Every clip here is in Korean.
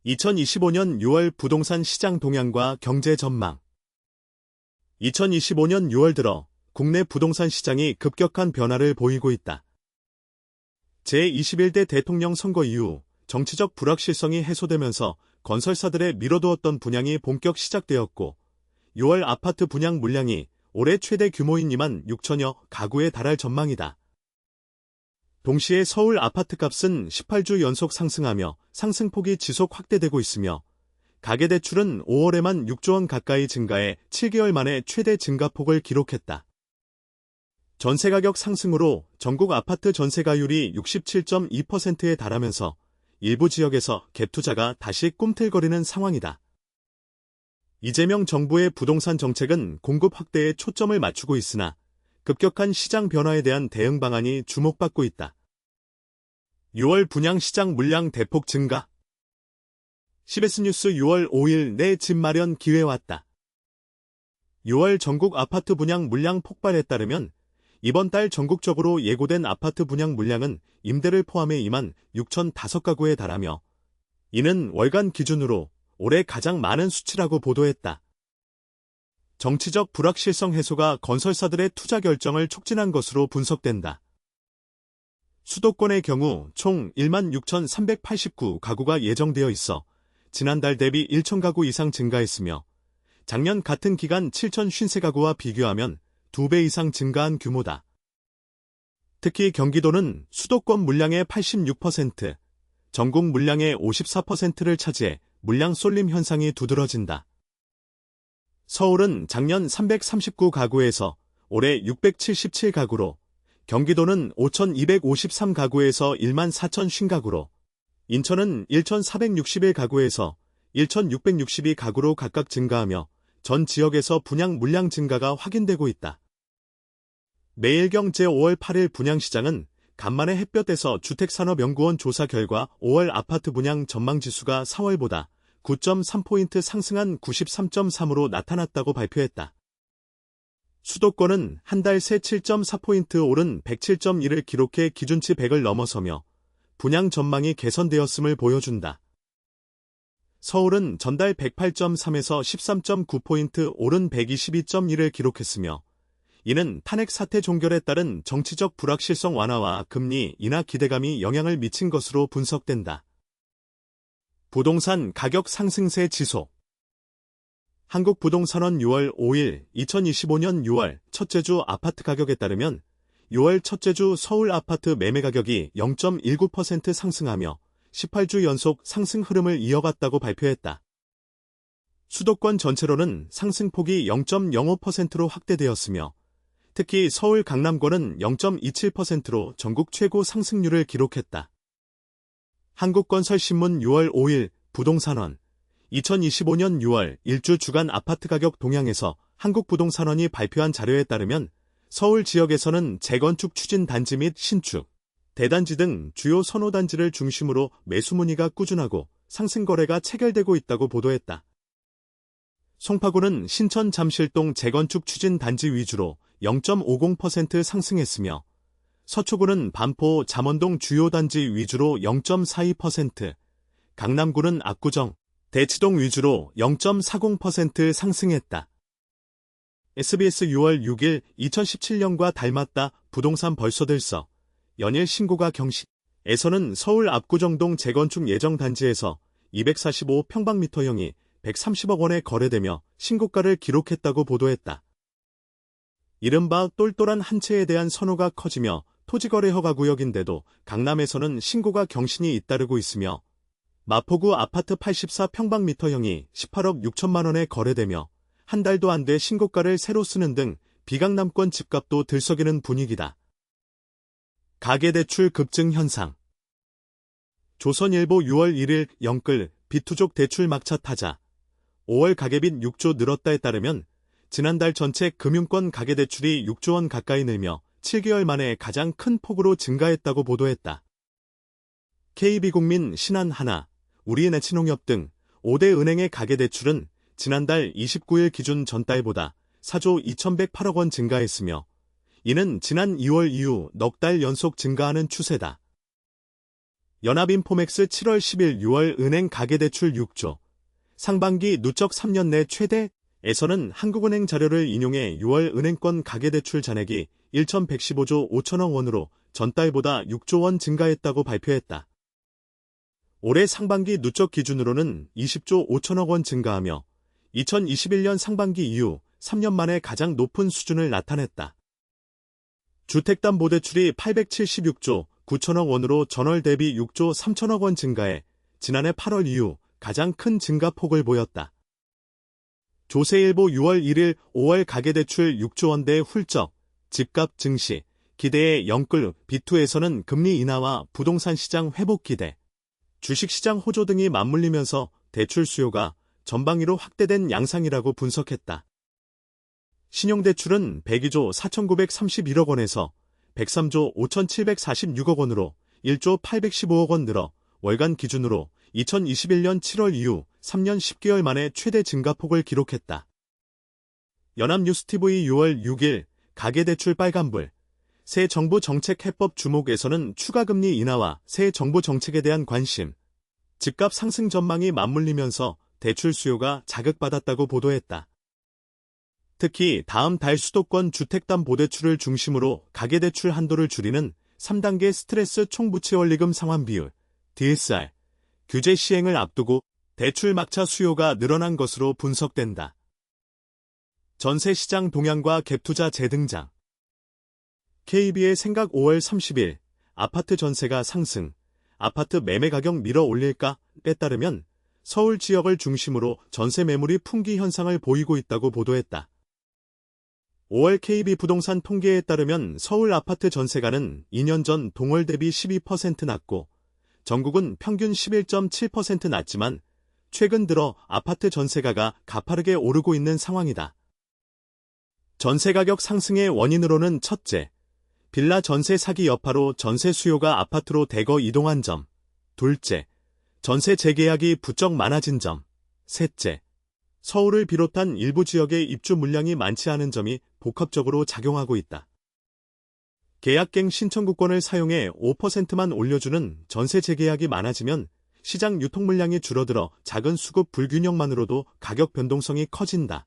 2025년 6월 부동산 시장 동향과 경제 전망. 2025년 6월 들어 국내 부동산 시장이 급격한 변화를 보이고 있다. 제21대 대통령 선거 이후 정치적 불확실성이 해소되면서 건설사들의 미뤄두었던 분양이 본격 시작되었고 6월 아파트 분양 물량이 올해 최대 규모인 2만 6천여 가구에 달할 전망이다. 동시에 서울 아파트값은 18주 연속 상승하며 상승폭이 지속 확대되고 있으며 가계대출은 5월에만 6조 원 가까이 증가해 7개월 만에 최대 증가폭을 기록했다. 전세가격 상승으로 전국 아파트 전세가율이 67.2%에 달하면서 일부 지역에서 갭투자가 다시 꿈틀거리는 상황이다. 이재명 정부의 부동산 정책은 공급 확대에 초점을 맞추고 있으나 급격한 시장 변화에 대한 대응 방안이 주목받고 있다. 6월 분양시장 물량 대폭 증가. CBS 뉴스 6월 5일 내 집 마련 기회 왔다. 6월 전국 아파트 분양 물량 폭발에 따르면 이번 달 전국적으로 예고된 아파트 분양 물량은 임대를 포함해 2만 6,005가구에 달하며 이는 월간 기준으로 올해 가장 많은 수치라고 보도했다. 정치적 불확실성 해소가 건설사들의 투자 결정을 촉진한 것으로 분석된다. 수도권의 경우 총 1만 6,389가구가 예정되어 있어 지난달 대비 1,000가구 이상 증가했으며 작년 같은 기간 7,053가구와 비교하면 2배 이상 증가한 규모다. 특히 경기도는 수도권 물량의 86%, 전국 물량의 54%를 차지해 물량 쏠림 현상이 두드러진다. 서울은 작년 339가구에서 올해 677가구로, 경기도는 5,253가구에서 1만 4,050가구로, 인천은 1,461가구에서 1,662가구로 각각 증가하며 전 지역에서 분양 물량 증가가 확인되고 있다. 매일경 제5월 8일 분양시장은 간만에 햇볕에서 주택산업연구원 조사 결과 5월 아파트 분양 전망지수가 4월보다 9.3포인트 상승한 93.3으로 나타났다고 발표했다. 수도권은 한 달 새 7.4포인트 오른 107.1을 기록해 기준치 100을 넘어서며 분양 전망이 개선되었음을 보여준다. 서울은 전달 108.3에서 13.9포인트 오른 122.1을 기록했으며 이는 탄핵 사태 종결에 따른 정치적 불확실성 완화와 금리 인하 기대감이 영향을 미친 것으로 분석된다. 부동산 가격 상승세 지속. 한국부동산원 6월 5일 2025년 6월 첫째 주 아파트 가격에 따르면 6월 첫째 주 서울 아파트 매매 가격이 0.19% 상승하며 18주 연속 상승 흐름을 이어갔다고 발표했다. 수도권 전체로는 상승폭이 0.05%로 확대되었으며 특히 서울 강남권은 0.27%로 전국 최고 상승률을 기록했다. 한국건설신문 6월 5일 부동산원 2025년 6월 1주 주간 아파트 가격 동향에서 한국부동산원이 발표한 자료에 따르면 서울 지역에서는 재건축 추진 단지 및 신축, 대단지 등 주요 선호단지를 중심으로 매수 문의가 꾸준하고 상승 거래가 체결되고 있다고 보도했다. 송파구는 신천 잠실동 재건축 추진 단지 위주로 0.50% 상승했으며 서초구는 반포 잠원동 주요 단지 위주로 0.42%, 강남구는 압구정, 대치동 위주로 0.40% 상승했다. SBS 6월 6일 2017년과 닮았다. 부동산 벌써 들썩. 연일 신고가 경신에서는 서울 압구정동 재건축 예정 단지에서 245평방미터형이 130억 원에 거래되며 신고가를 기록했다고 보도했다. 이른바 똘똘한 한 채에 대한 선호가 커지며 토지거래 허가 구역인데도 강남에서는 신고가 경신이 잇따르고 있으며 마포구 아파트 84평방미터형이 18억 6천만 원에 거래되며 한 달도 안 돼 신고가를 새로 쓰는 등 비강남권 집값도 들썩이는 분위기다. 가계대출 급증 현상. 조선일보 6월 1일 영끌 비투족 대출 막차 타자 5월 가계빚 6조 늘었다에 따르면 지난달 전체 금융권 가계대출이 6조 원 가까이 늘며 7개월 만에 가장 큰 폭으로 증가했다고 보도했다. KB국민, 신한하나, 우리네츠농협 등 5대 은행의 가계대출은 지난달 29일 기준 전달보다 4조 2,108억 원 증가했으며 이는 지난 2월 이후 넉 달 연속 증가하는 추세다. 연합인포맥스 7월 10일 6월 은행 가계대출 6조. 상반기 누적 3년 내 최대에서는 한국은행 자료를 인용해 6월 은행권 가계대출 잔액이 1,115조 5천억 원으로 전달보다 6조 원 증가했다고 발표했다. 올해 상반기 누적 기준으로는 20조 5천억 원 증가하며 2021년 상반기 이후 3년 만에 가장 높은 수준을 나타냈다. 주택담보대출이 876조 9천억 원으로 전월 대비 6조 3천억 원 증가해 지난해 8월 이후 가장 큰 증가폭을 보였다. 조세일보 6월 1일 5월 가계대출 6조 원대 훌쩍 집값 증시 기대의 영끌 B2에서는 금리 인하와 부동산 시장 회복 기대, 주식시장 호조 등이 맞물리면서 대출 수요가 전방위로 확대된 양상이라고 분석했다. 신용대출은 102조 4,931억 원에서 103조 5,746억 원으로 1조 815억 원 늘어 월간 기준으로 2021년 7월 이후 3년 10개월 만에 최대 증가폭을 기록했다. 연합뉴스TV 6월 6일 가계대출 빨간불 새 정부 정책 해법 주목에서는 추가금리 인하와 새 정부 정책에 대한 관심, 집값 상승 전망이 맞물리면서 대출 수요가 자극받았다고 보도했다. 특히 다음 달 수도권 주택담보대출을 중심으로 가계대출 한도를 줄이는 3단계 스트레스 총부채원리금 상환 비율, DSR, 규제 시행을 앞두고 대출 막차 수요가 늘어난 것으로 분석된다. 전세시장 동향과 갭투자 재등장. KB의 생각 5월 30일 아파트 전세가 상승, 아파트 매매 가격 밀어 올릴까에 따르면 서울 지역을 중심으로 전세 매물이 풍기 현상을 보이고 있다고 보도했다. 5월 KB 부동산 통계에 따르면 서울 아파트 전세가는 2년 전 동월 대비 12% 낮고 전국은 평균 11.7% 낮지만 최근 들어 아파트 전세가가 가파르게 오르고 있는 상황이다. 전세 가격 상승의 원인으로는 첫째, 빌라 전세 사기 여파로 전세 수요가 아파트로 대거 이동한 점, 둘째, 전세 재계약이 부쩍 많아진 점, 셋째, 서울을 비롯한 일부 지역의 입주 물량이 많지 않은 점이 복합적으로 작용하고 있다. 계약갱 신청구권을 사용해 5%만 올려주는 전세 재계약이 많아지면 시장 유통 물량이 줄어들어 작은 수급 불균형만으로도 가격 변동성이 커진다.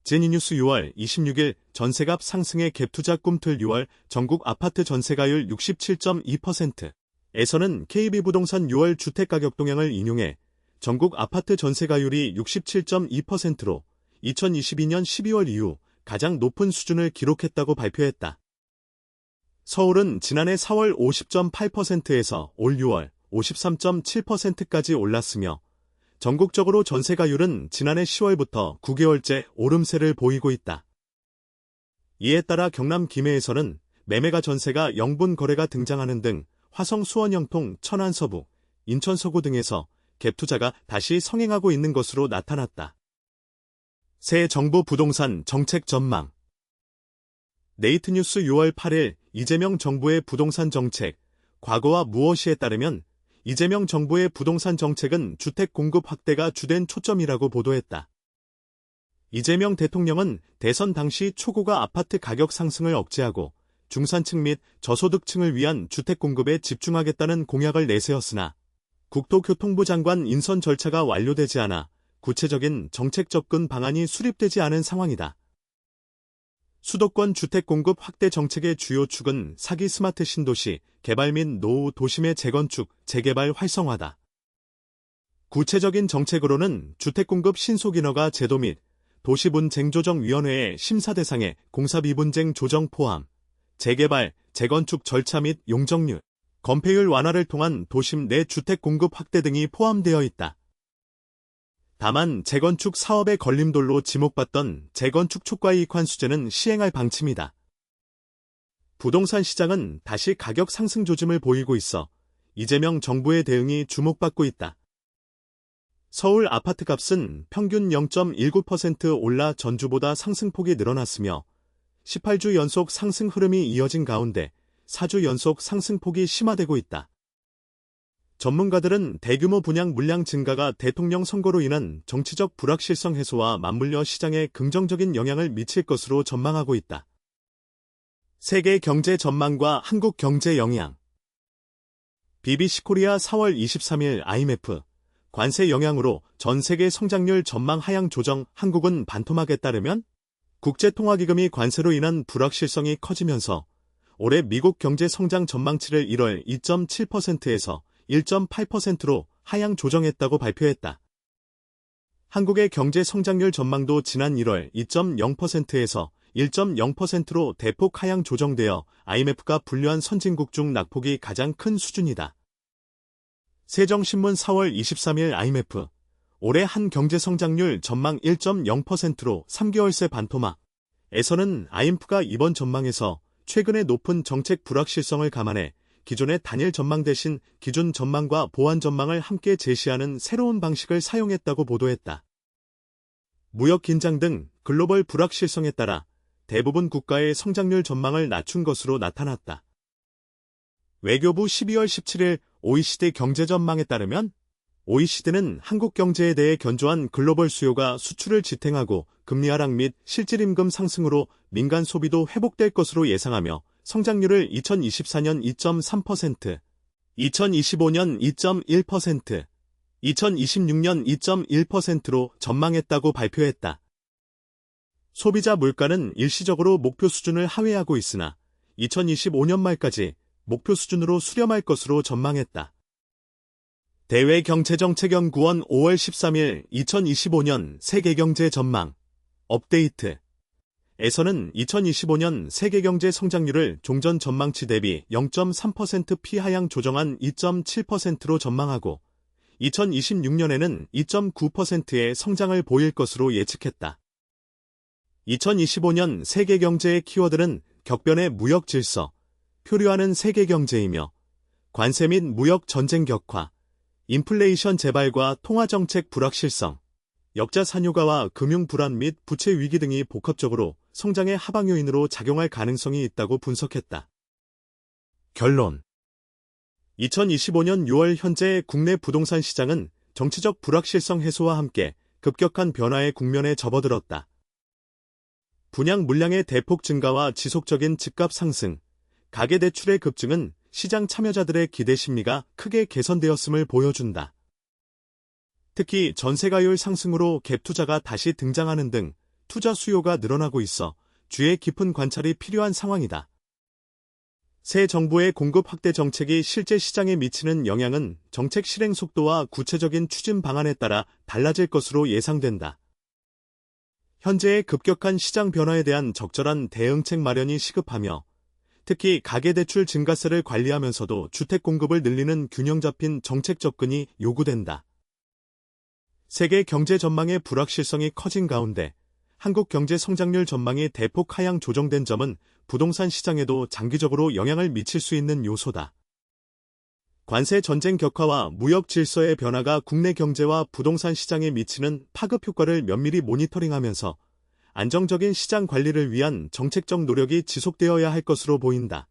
제니뉴스 6월 26일 전세값 상승의 갭투자 꿈틀 6월 전국 아파트 전세가율 67.2%에서는 KB부동산 6월 주택가격 동향을 인용해 전국 아파트 전세가율이 67.2%로 2022년 12월 이후 가장 높은 수준을 기록했다고 발표했다. 서울은 지난해 4월 50.8%에서 올 6월 53.7%까지 올랐으며 전국적으로 전세가율은 지난해 10월부터 9개월째 오름세를 보이고 있다. 이에 따라 경남 김해에서는 매매가 전세가 영분 거래가 등장하는 등 화성 수원 영통 천안 서부, 인천 서구 등에서 갭투자가 다시 성행하고 있는 것으로 나타났다. 새 정부 부동산 정책 전망. 네이트뉴스 6월 8일 이재명 정부의 부동산 정책, 과거와 무엇이에 따르면 이재명 정부의 부동산 정책은 주택 공급 확대가 주된 초점이라고 보도했다. 이재명 대통령은 대선 당시 초고가 아파트 가격 상승을 억제하고 중산층 및 저소득층을 위한 주택 공급에 집중하겠다는 공약을 내세웠으나 국토교통부 장관 인선 절차가 완료되지 않아 구체적인 정책 접근 방안이 수립되지 않은 상황이다. 수도권 주택 공급 확대 정책의 주요 축은 사기 스마트 신도시, 개발 및 노후 도심의 재건축, 재개발 활성화다. 구체적인 정책으로는 주택 공급 신속인허가 제도 및 도시분쟁조정위원회의 심사 대상에 공사비분쟁 조정 포함, 재개발, 재건축 절차 및 용적률, 건폐율 완화를 통한 도심 내 주택 공급 확대 등이 포함되어 있다. 다만 재건축 사업의 걸림돌로 지목받던 재건축 초과이익 환수제는 시행할 방침이다. 부동산 시장은 다시 가격 상승 조짐을 보이고 있어 이재명 정부의 대응이 주목받고 있다. 서울 아파트값은 평균 0.19% 올라 전주보다 상승폭이 늘어났으며 18주 연속 상승 흐름이 이어진 가운데 4주 연속 상승폭이 심화되고 있다. 전문가들은 대규모 분양 물량 증가가 대통령 선거로 인한 정치적 불확실성 해소와 맞물려 시장에 긍정적인 영향을 미칠 것으로 전망하고 있다. 세계 경제 전망과 한국 경제 영향. BBC 코리아 4월 23일 IMF 관세 영향으로 전 세계 성장률 전망 하향 조정. 한국은 반토막에 따르면 국제통화기금이 관세로 인한 불확실성이 커지면서 올해 미국 경제 성장 전망치를 1월 2.7%에서 1.8%로 하향 조정했다고 발표했다. 한국의 경제 성장률 전망도 지난 1월 2.0%에서 1.0%로 대폭 하향 조정되어 IMF가 분류한 선진국 중 낙폭이 가장 큰 수준이다. 세정신문 4월 23일 IMF 올해 한 경제 성장률 전망 1.0%로 3개월 새 반토막에서는 IMF가 이번 전망에서 최근의 높은 정책 불확실성을 감안해 기존의 단일 전망 대신 기준 전망과 보완 전망을 함께 제시하는 새로운 방식을 사용했다고 보도했다. 무역 긴장 등 글로벌 불확실성에 따라 대부분 국가의 성장률 전망을 낮춘 것으로 나타났다. 외교부 12월 17일 OECD 경제 전망에 따르면 OECD는 한국 경제에 대해 견조한 글로벌 수요가 수출을 지탱하고 금리 하락 및 실질임금 상승으로 민간 소비도 회복될 것으로 예상하며 성장률을 2024년 2.3%, 2025년 2.1%, 2026년 2.1%로 전망했다고 발표했다. 소비자 물가는 일시적으로 목표 수준을 하회하고 있으나 2025년 말까지 목표 수준으로 수렴할 것으로 전망했다. 대외경제정책연구원 5월 13일 2025년 세계경제 전망 업데이트 에서는 2025년 세계경제 성장률을 종전 전망치 대비 0.3% 피하향 조정한 2.7%로 전망하고 2026년에는 2.9%의 성장을 보일 것으로 예측했다. 2025년 세계경제의 키워드는 격변의 무역 질서, 표류하는 세계경제이며 관세 및 무역 전쟁 격화, 인플레이션 재발과 통화정책 불확실성, 역자 산유가와 금융 불안 및 부채 위기 등이 복합적으로 성장의 하방 요인으로 작용할 가능성이 있다고 분석했다. 결론 2025년 6월 현재 국내 부동산 시장은 정치적 불확실성 해소와 함께 급격한 변화의 국면에 접어들었다. 분양 물량의 대폭 증가와 지속적인 집값 상승, 가계대출의 급증은 시장 참여자들의 기대 심리가 크게 개선되었음을 보여준다. 특히 전세가율 상승으로 갭 투자가 다시 등장하는 등 투자 수요가 늘어나고 있어 주의 깊은 관찰이 필요한 상황이다. 새 정부의 공급 확대 정책이 실제 시장에 미치는 영향은 정책 실행 속도와 구체적인 추진 방안에 따라 달라질 것으로 예상된다. 현재의 급격한 시장 변화에 대한 적절한 대응책 마련이 시급하며 특히 가계대출 증가세를 관리하면서도 주택 공급을 늘리는 균형 잡힌 정책 접근이 요구된다. 세계 경제 전망의 불확실성이 커진 가운데 한국 경제 성장률 전망이 대폭 하향 조정된 점은 부동산 시장에도 장기적으로 영향을 미칠 수 있는 요소다. 관세 전쟁 격화와 무역 질서의 변화가 국내 경제와 부동산 시장에 미치는 파급 효과를 면밀히 모니터링하면서 안정적인 시장 관리를 위한 정책적 노력이 지속되어야 할 것으로 보인다.